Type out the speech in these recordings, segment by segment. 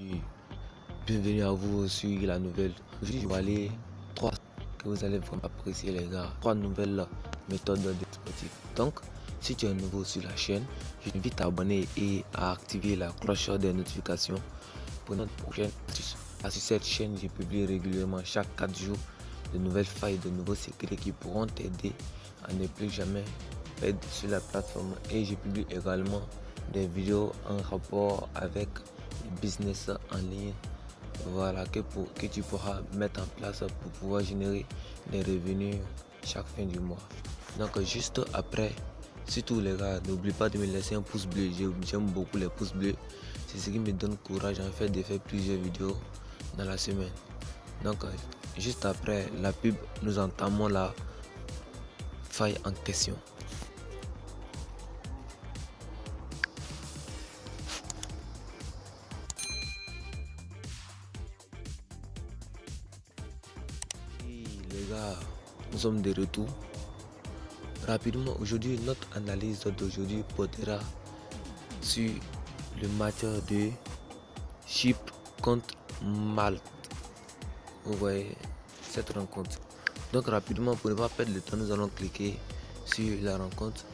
Et bienvenue à vous sur la nouvelle. Aujourd'hui, je vais aller 3 que vous allez vraiment apprécier, les gars. 3 nouvelles méthodes de sportif. Donc, si tu es nouveau sur la chaîne, je t'invite à t'abonner et à activer la cloche des notifications pour notre prochaine astuce. Sur cette chaîne, je publie régulièrement chaque 4 jours de nouvelles failles, de nouveaux secrets qui pourront t'aider à ne plus jamais perdre sur la plateforme. Et je publie également des vidéos en rapport avec le business en ligne. Voilà, que tu pourras mettre en place pour pouvoir générer des revenus chaque fin du mois. Donc juste après, surtout les gars, n'oublie pas de me laisser un pouce bleu. J'aime beaucoup les pouces bleus. C'est ce qui me donne courage en fait de faire plusieurs vidéos dans la semaine. Donc juste après la pub, nous entamons la faille en question. Et les gars, nous sommes de retour. Rapidement, aujourd'hui, notre analyse d'aujourd'hui portera sur le match de Chypre contre Malte. Vous voyez cette rencontre. Donc rapidement, pour ne pas perdre le temps, nous allons cliquer sur la rencontre.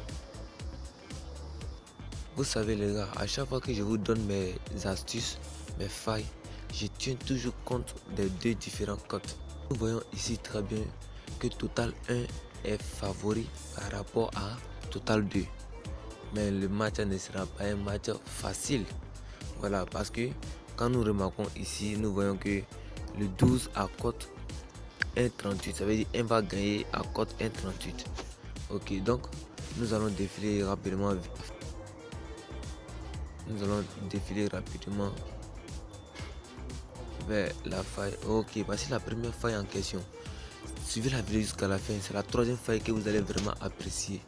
Vous savez les gars, à chaque fois que je vous donne mes astuces, mes failles, je tiens toujours compte des deux différents cotes. Nous voyons ici très bien que Total 1 est favori par rapport à Total 2. Mais le match ne sera pas un match facile. Voilà, parce que quand nous remarquons ici, nous voyons que le 12 à cote 1,38, ça veut dire 1 va gagner à cote 1,38. Ok, donc nous allons défiler rapidement. Nous allons défiler rapidement vers la faille. Ok, voici la première faille en question. Suivez la vidéo jusqu'à la fin. C'est la troisième faille que vous allez vraiment apprécier.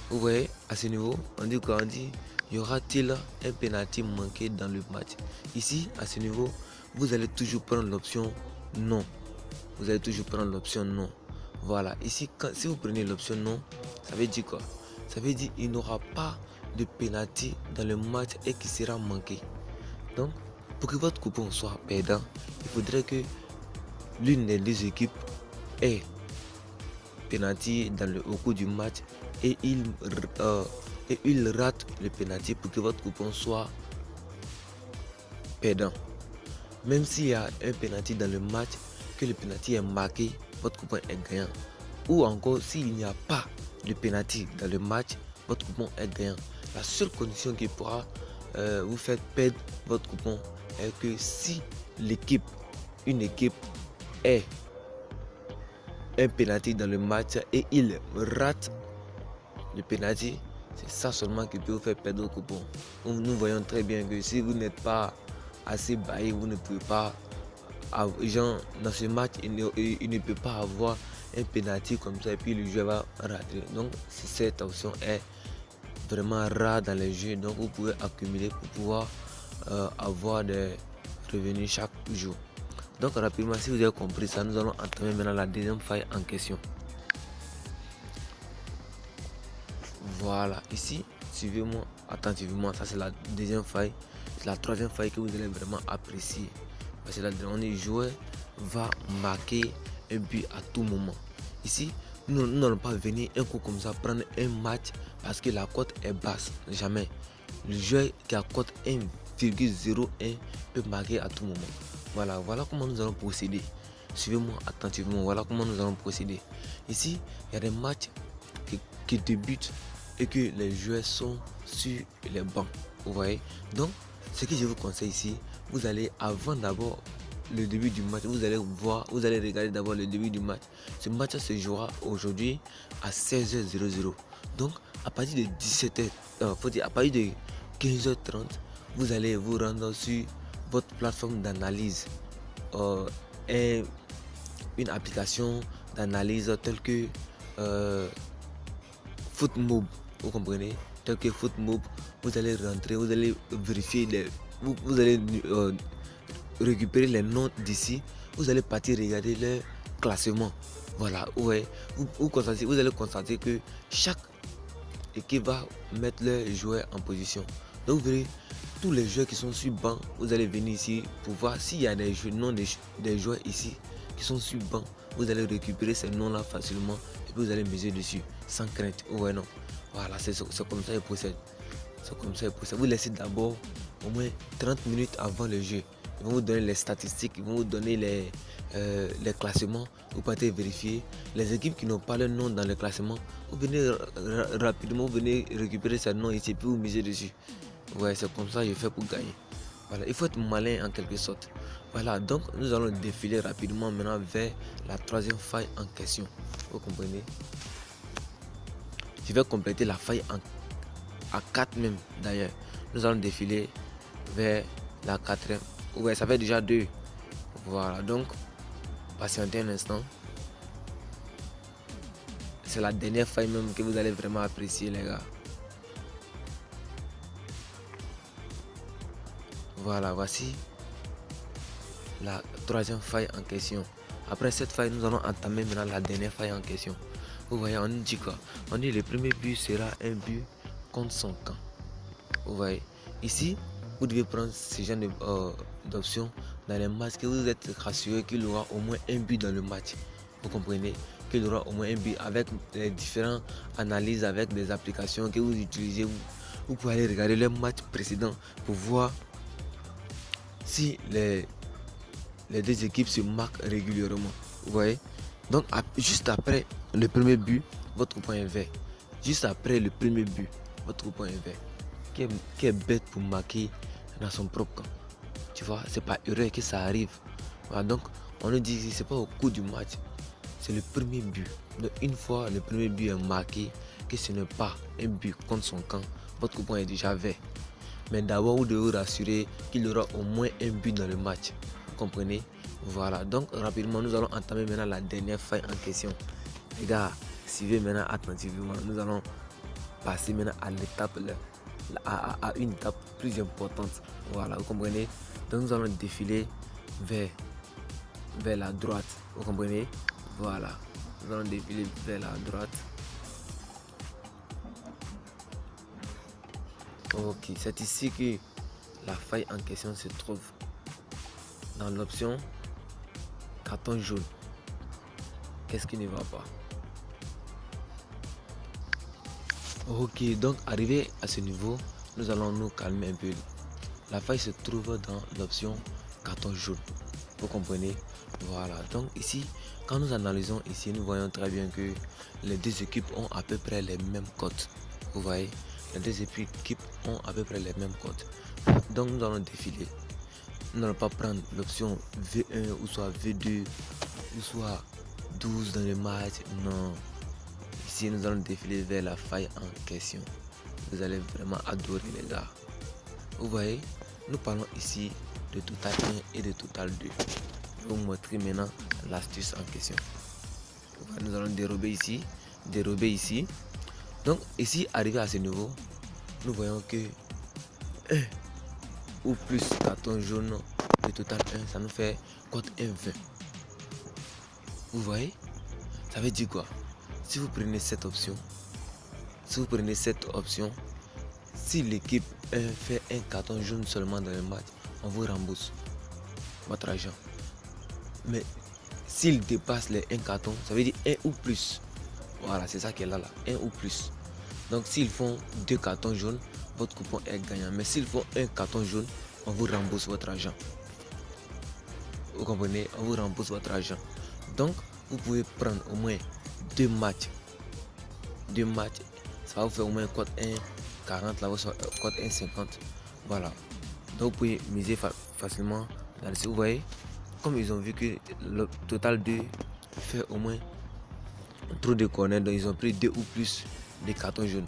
Vous voyez, à ce niveau, on dit quoi? On dit, y aura-t-il un penalty manqué dans le match? Ici, à ce niveau, vous allez toujours prendre l'option non. Vous allez toujours prendre l'option non. Voilà, ici, si vous prenez l'option non, ça veut dire quoi? Ça veut dire qu'il n'y aura pas de penalty dans le match et qui sera manqué. Donc, pour que votre coupon soit perdant, il faudrait que l'une des deux équipes ait penalty au cours du match et il rate le penalty pour que votre coupon soit perdant. Même s'il y a un penalty dans le match, que le penalty est marqué, votre coupon est gagnant. Ou encore s'il n'y a pas de penalty dans le match, votre coupon est gagnant. La seule condition qui pourra vous faire perdre votre coupon est que si une équipe est un penalty dans le match et il rate le penalty, c'est ça seulement qui peut vous faire perdre le coupon. Nous voyons très bien que si vous n'êtes pas assez baillé, vous ne pouvez pas, genre dans ce match, il ne peut pas avoir un penalty comme ça et puis le joueur va rater. Donc cette option est vraiment rare dans les jeux, donc vous pouvez accumuler pour pouvoir avoir des revenus chaque jour. Donc rapidement, si vous avez compris ça, nous allons entamer maintenant la deuxième faille en question. Voilà, ici, suivez-moi attentivement. Ça c'est la deuxième faille. C'est la troisième faille que vous allez vraiment apprécier. Parce que là, le joueur va marquer un but à tout moment. Ici, nous n'allons pas venir un coup comme ça prendre un match parce que la cote est basse. Jamais. Le joueur qui a cote 1,01 peut marquer à tout moment. Voilà comment nous allons procéder. Suivez-moi attentivement. Voilà comment nous allons procéder. Ici, il y a des matchs qui débutent et que les joueurs sont sur les bancs. Vous voyez. Donc, ce que je vous conseille ici, vous allez avant d'abord le début du match, vous allez regarder d'abord le début du match. Ce match se jouera aujourd'hui à 16h00. Donc, à partir de 17h, à partir de 15h30, vous allez vous rendre sur votre plateforme d'analyse et une application d'analyse telle que Footmob, vous comprenez, tel que Footmob. Vous allez rentrer, vous allez vérifier vous allez récupérer les noms d'ici, vous allez partir regarder le classement. Voilà, ouais, vous allez constater que chaque équipe va mettre leurs joueurs en position. Donc vous verrez tous les joueurs qui sont sur banc, vous allez venir ici pour voir s'il y a des noms des joueurs ici qui sont sur banc. Vous allez récupérer ces noms là facilement et puis vous allez miser dessus sans crainte. Ouais, non. Voilà, c'est comme ça qu'il procède. C'est comme ça qu'il procède. Vous laissez d'abord au moins 30 minutes avant le jeu. Ils vont vous donner les statistiques, ils vont vous donner les classements. Vous partez vérifier. Les équipes qui n'ont pas le nom dans le classement, vous venez rapidement, vous venez récupérer ce nom ici et puis vous misez dessus. Ouais, c'est comme ça que je fais pour gagner. Voilà, il faut être malin en quelque sorte. Voilà, donc nous allons défiler rapidement maintenant vers la troisième faille en question. Vous comprenez? Je vais compléter la faille à 4 même d'ailleurs. Nous allons défiler vers la quatrième. Ouais, ça fait déjà 2. Voilà, donc patientez un instant. C'est la dernière faille même que vous allez vraiment apprécier, les gars. Voilà, voici la troisième faille en question. Après cette faille, nous allons entamer maintenant la dernière faille en question. Vous voyez, on dit quoi? On dit le premier but sera un but contre son camp. Vous voyez, ici, vous devez prendre ce genre d'options dans les matchs que vous êtes rassuré qu'il y aura au moins un but dans le match. Vous comprenez? Qu'il y aura au moins un but avec les différentes analyses, avec des applications que vous utilisez. Vous pouvez aller regarder les matchs précédents pour voir si les deux équipes se marquent régulièrement. Vous voyez? Donc juste après le premier but, votre point est vert. Juste après le premier but, votre point est vert. Qui est bête pour marquer dans son propre camp. Tu vois, c'est pas heureux que ça arrive. Voilà, donc on nous dit c'est pas au cours du match, c'est le premier but. Donc une fois le premier but est marqué, que ce n'est pas un but contre son camp, votre point est déjà vert. Mais d'abord vous devez vous rassurer qu'il y aura au moins un but dans le match. Vous comprenez? Voilà, donc rapidement nous allons entamer maintenant la dernière faille en question. Les gars, suivez maintenant attentivement. Nous allons passer maintenant à l'étape à une étape plus importante. Voilà, vous comprenez? Donc nous allons défiler vers la droite. Vous comprenez? Voilà, nous allons défiler vers la droite. Ok, c'est ici que la faille en question se trouve. Dans l'option carton jaune. Qu'est-ce qui ne va pas? Ok, donc arrivé à ce niveau, nous allons nous calmer un peu. La faille se trouve dans l'option carton jaune. Vous comprenez? Voilà, donc ici, quand nous analysons ici, nous voyons très bien que les deux équipes ont à peu près les mêmes cotes. Vous voyez? Les deux équipes ont à peu près les mêmes cotes. Donc nous allons défiler. Nous n'allons pas prendre l'option V1 ou soit V2 ou soit 12 dans le match. Non. Ici, nous allons défiler vers la faille en question. Vous allez vraiment adorer, les gars. Vous voyez, nous parlons ici de total 1 et de total 2. Je vais vous montrer maintenant l'astuce en question. Nous allons dérober ici. Donc ici, arrivé à ce niveau, nous voyons que 1 ou plus carton jaune de total 1, ça nous fait cote 1,20. Vous voyez? Ça veut dire quoi? Si vous prenez cette option, si l'équipe 1 fait un carton jaune seulement dans le match, on vous rembourse votre argent. Mais s'il dépasse les 1 carton, ça veut dire 1 ou plus. Voilà, c'est ça qui est là, 1 ou plus. Donc s'ils font 2 cartons jaunes, votre coupon est gagnant. Mais s'ils font un carton jaune, on vous rembourse votre argent. Vous comprenez? On vous rembourse votre argent. Donc vous pouvez prendre au moins 2 matchs. Ça va vous faire au moins cote 1,40, là, cote 1,50. Voilà. Donc vous pouvez miser facilement dans le. Vous voyez, comme ils ont vu que le total 2 fait au moins trop de corners, donc ils ont pris 2 ou plus de cartons jaunes.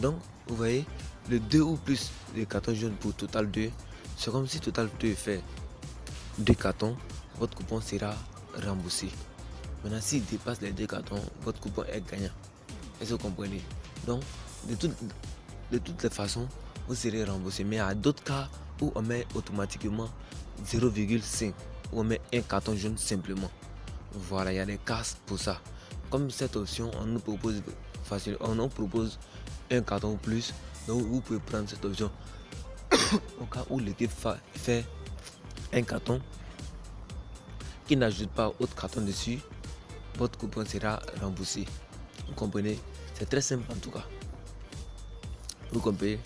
Donc vous voyez, le 2 ou plus de cartons jaunes pour total 2, c'est comme si total 2 fait 2 cartons, votre coupon sera remboursé. Maintenant, s'il dépasse les 2 cartons, votre coupon est gagnant. Est-ce que vous comprenez? Donc, de toutes les façons, vous serez remboursé. Mais il y a d'autres cas où on met automatiquement 0,5, où on met un carton jaune simplement. Voilà, il y a des cas pour ça. Comme cette option, on nous propose un carton ou plus, donc vous pouvez prendre cette option. au cas où l'équipe fait un carton qui n'ajoute pas autre carton dessus, votre coupon sera remboursé. Vous comprenez? C'est très simple en tout cas. Vous comprenez?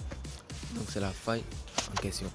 Donc c'est la faille en question.